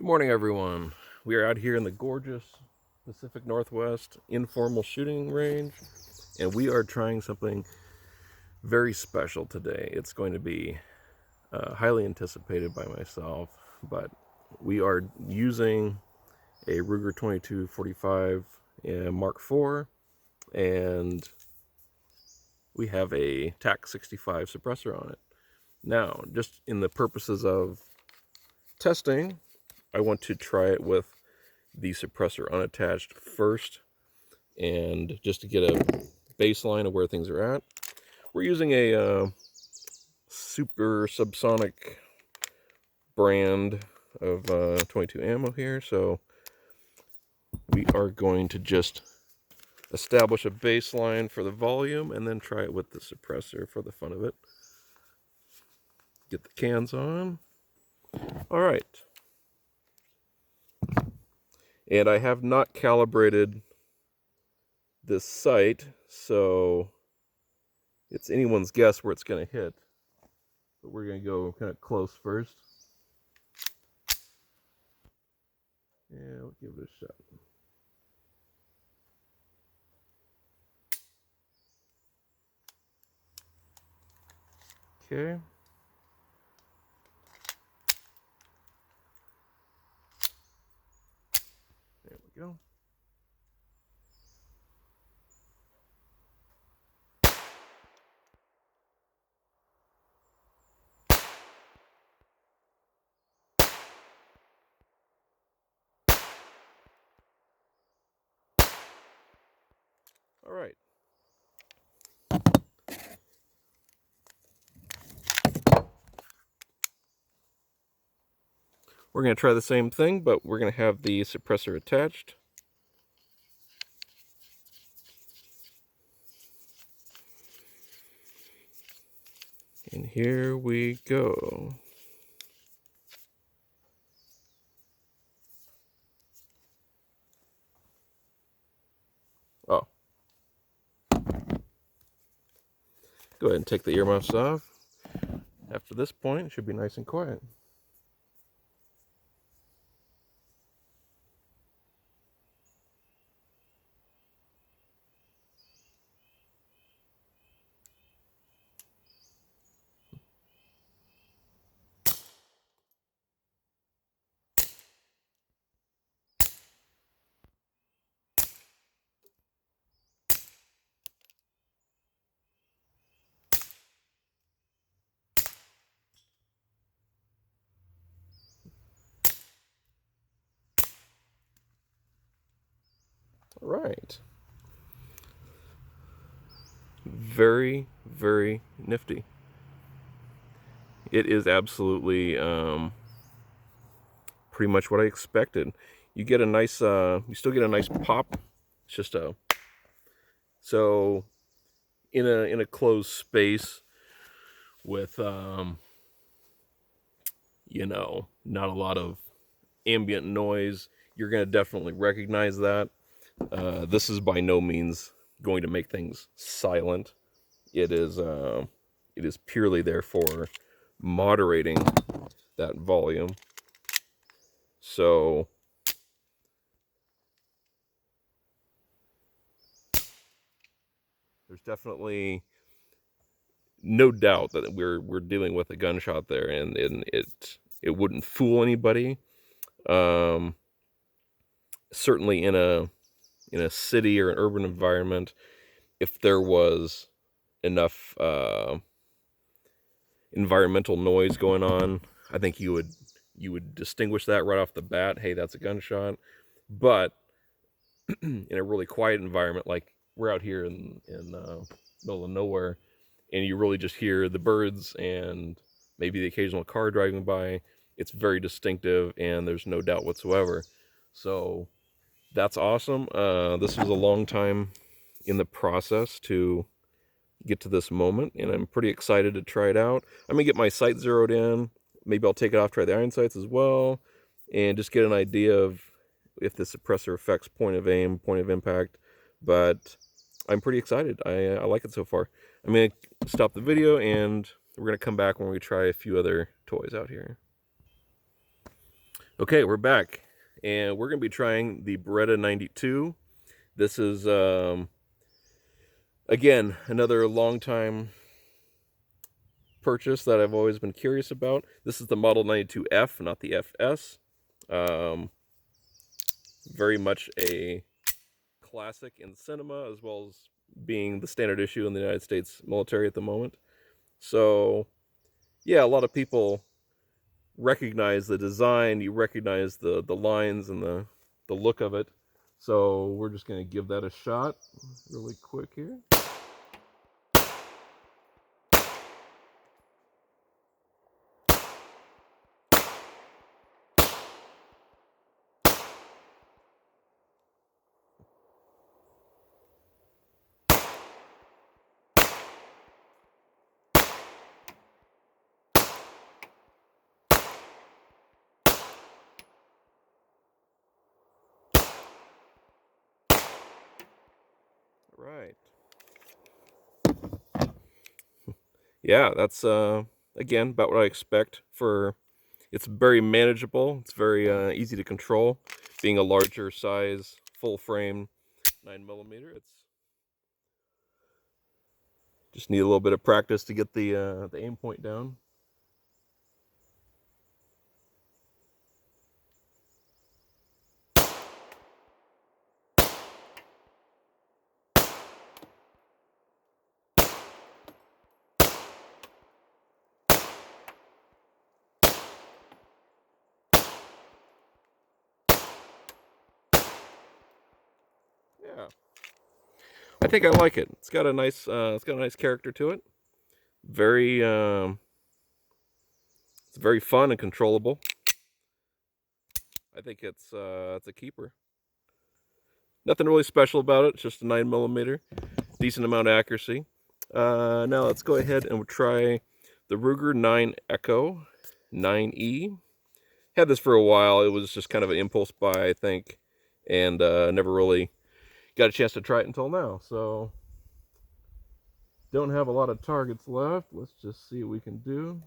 Good morning, everyone. We are out here in the gorgeous Pacific Northwest informal shooting range, and we are trying something very special today. It's going to be highly anticipated by myself, but we are using a Ruger 2245 Mark IV, and we have a TAC 65 suppressor on it. Now, just in the purposes of testing, I want to try it with the suppressor unattached first, and just to get a baseline of where things are at. We're using a Super Subsonic brand of 22 ammo here, so we are going to just establish a baseline for the volume and then try it with the suppressor for the fun of it. Get the cans on. All right. And I have not calibrated this sight, so it's anyone's guess where it's going to hit. But we're going to go kind of close first. Yeah, we'll give it a shot. Okay. There we go. All right. We're going to try the same thing, but we're going to have the suppressor attached. And here we go. Oh. Go ahead and take the earmuffs off. After this point, it should be nice and quiet. All right. Very, very nifty. It is absolutely pretty much what I expected. You get a nice, you still get a nice pop. It's just a, so in a closed space with you know, not a lot of ambient noise, you're going to definitely recognize that. This is by no means going to make things silent. It is purely there for moderating that volume. So there's definitely no doubt that we're dealing with a gunshot there, and it wouldn't fool anybody. Certainly in a city or an urban environment, if there was enough environmental noise going on, I think you would distinguish that right off the bat. Hey, that's a gunshot. But in a really quiet environment, like we're out here in middle of nowhere, and you really just hear the birds and maybe the occasional car driving by, it's very distinctive, and there's no doubt whatsoever. So that's awesome. This was a long time in the process to get to this moment, and I'm pretty excited to try it out. I'm gonna get my sight zeroed in. Maybe I'll take it off, try the iron sights as well, and just get an idea of if the suppressor affects point of aim, point of impact. But I'm pretty excited. I like it so far. I'm gonna stop the video, and we're gonna come back when we try a few other toys out here. Okay, we're back, and we're going to be trying the Beretta 92. This is, again, another long time purchase that I've always been curious about. This is the Model 92F, not the FS. Very much a classic in cinema, as well as being the standard issue in the United States military at the moment. So, yeah, a lot of people recognize the design, you recognize the lines and the look of it. So we're just going to give that a shot really quick here. Right. Yeah, that's again about what I expect for. It's very manageable. It's very easy to control. Being a larger size, full frame 9mm, it's just need a little bit of practice to get the aim point down. Yeah, I think I like it. It's got a nice character to it. Very it's very fun and controllable. I think it's a keeper. Nothing really special about it. It's just a 9mm, decent amount of accuracy. Now let's go ahead and we'll try the Ruger 9 Echo 9E. Had this for a while. It was just kind of an impulse buy, I think, and never really got a chance to try it until now. So don't have a lot of targets left. Let's just see what we can do.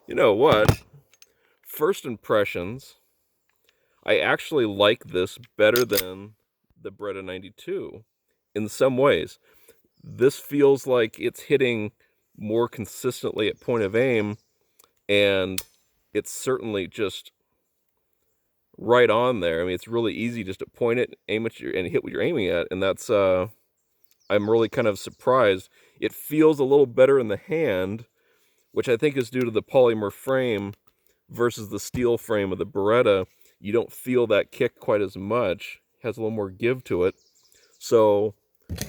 You know what? First impressions, I actually like this better than the Beretta 92 in some ways. This feels like it's hitting more consistently at point of aim, and it's certainly just right on there. I mean, it's really easy just to point it, aim at your, and hit what you're aiming at, and that's I'm really kind of surprised. It feels a little better in the hand, which I think is due to the polymer frame versus the steel frame of the Beretta. You don't feel that kick quite as much. It has a little more give to it. So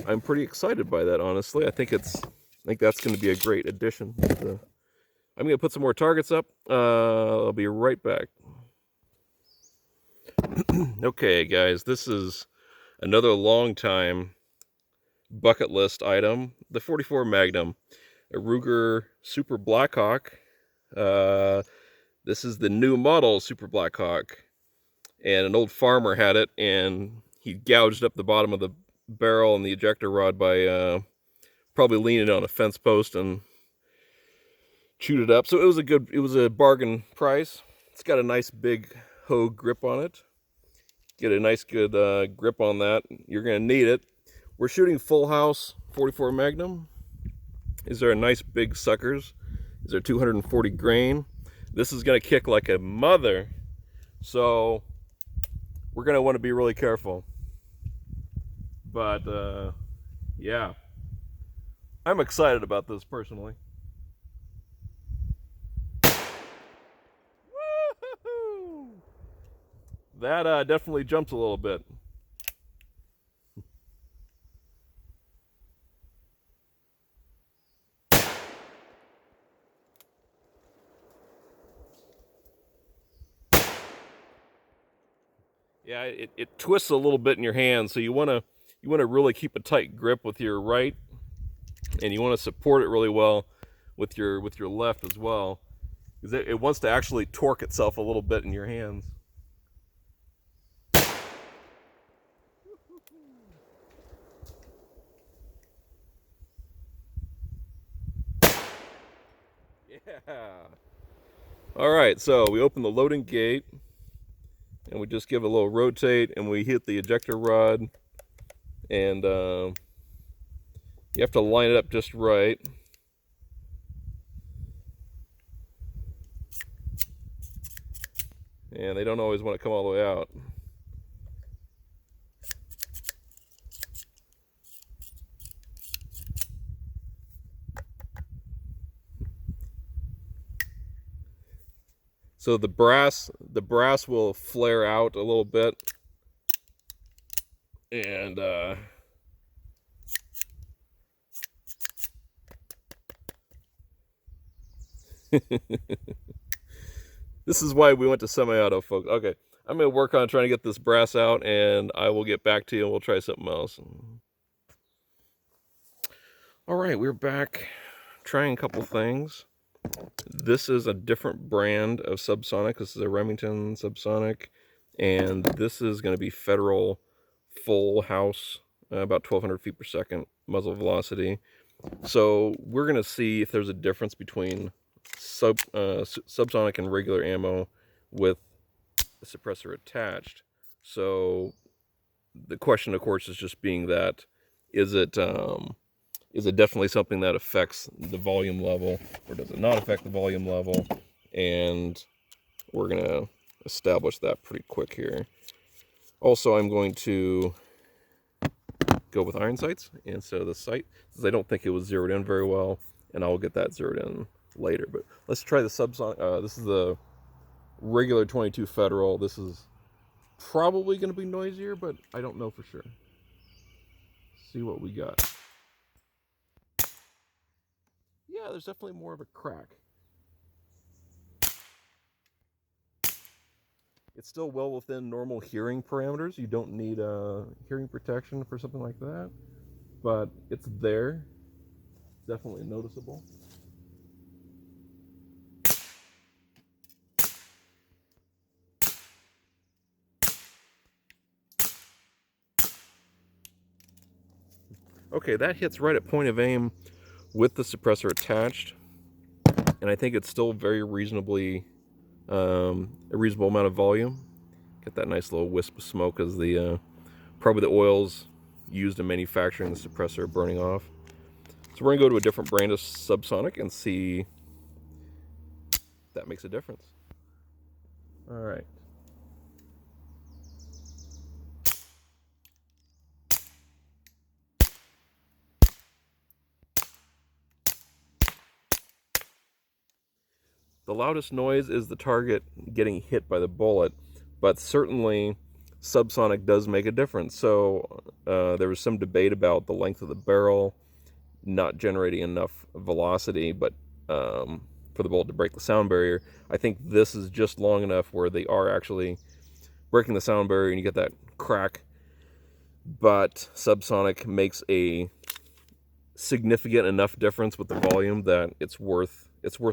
I'm pretty excited by that, honestly. I think that's going to be a great addition. I'm going to put some more targets up. I'll be right back. Okay, guys, this is another long time bucket list item. The 44 Magnum, a Ruger Super Blackhawk. This is the new model Super Blackhawk. And an old farmer had it, and he gouged up the bottom of the barrel and the ejector rod by probably leaning on a fence post and chewed it up. So it was a bargain price. It's got a nice big hoe grip on it. Get a nice good grip on that. You're gonna need it. We're shooting full house 44 Magnum. These are nice big suckers. These are 240 grain. This is gonna kick like a mother. So we're gonna want to be really careful. But yeah, I'm excited about this personally. Woo-hoo-hoo! That definitely jumps a little bit. Yeah, it twists a little bit in your hand, so you want to really keep a tight grip with your right, and you want to support it really well with your left as well, because it wants to actually torque itself a little bit in your hands. Yeah. All right, so we open the loading gate, and we just give it a little rotate, and we hit the ejector rod, and you have to line it up just right. And they don't always want to come all the way out. So the brass will flare out a little bit, and this is why we went to semi-auto, folks. Okay, I'm going to work on trying to get this brass out, and I will get back to you, and we'll try something else. All right, we're back trying a couple things. This is a different brand of Subsonic. This is a Remington Subsonic, and this is going to be Federal full house, about 1,200 feet per second muzzle velocity. So we're going to see if there's a difference between subsonic and regular ammo with the suppressor attached. So the question, of course, is just being that, is it definitely something that affects the volume level, or does it not affect the volume level? And we're going to establish that pretty quick here. Also, I'm going to go with iron sights instead of the sight, since I don't think it was zeroed in very well, and I'll get that zeroed in later. But let's try the subsonic. This is the regular 22 Federal. This is probably going to be noisier, but I don't know for sure. See what we got. Yeah, there's definitely more of a crack. It's still well within normal hearing parameters. You don't need hearing protection for something like that, but it's there. It's definitely noticeable. Okay, that hits right at point of aim with the suppressor attached, and I think it's still very reasonably a reasonable amount of volume. Get that nice little wisp of smoke as the probably the oils used in manufacturing the suppressor are burning off. So we're gonna go to a different brand of Subsonic and see if that makes a difference. All right. The loudest noise is the target getting hit by the bullet, but certainly subsonic does make a difference. So there was some debate about the length of the barrel not generating enough velocity, but for the bullet to break the sound barrier. I think this is just long enough where they are actually breaking the sound barrier and you get that crack, but subsonic makes a significant enough difference with the volume that it's worth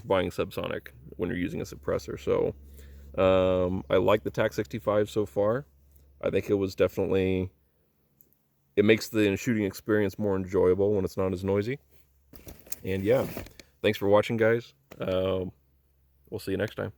buying subsonic when you're using a suppressor. So I like the TAC 65 so far. I think it was definitely, it makes the shooting experience more enjoyable when it's not as noisy. And yeah, thanks for watching, guys. We'll see you next time.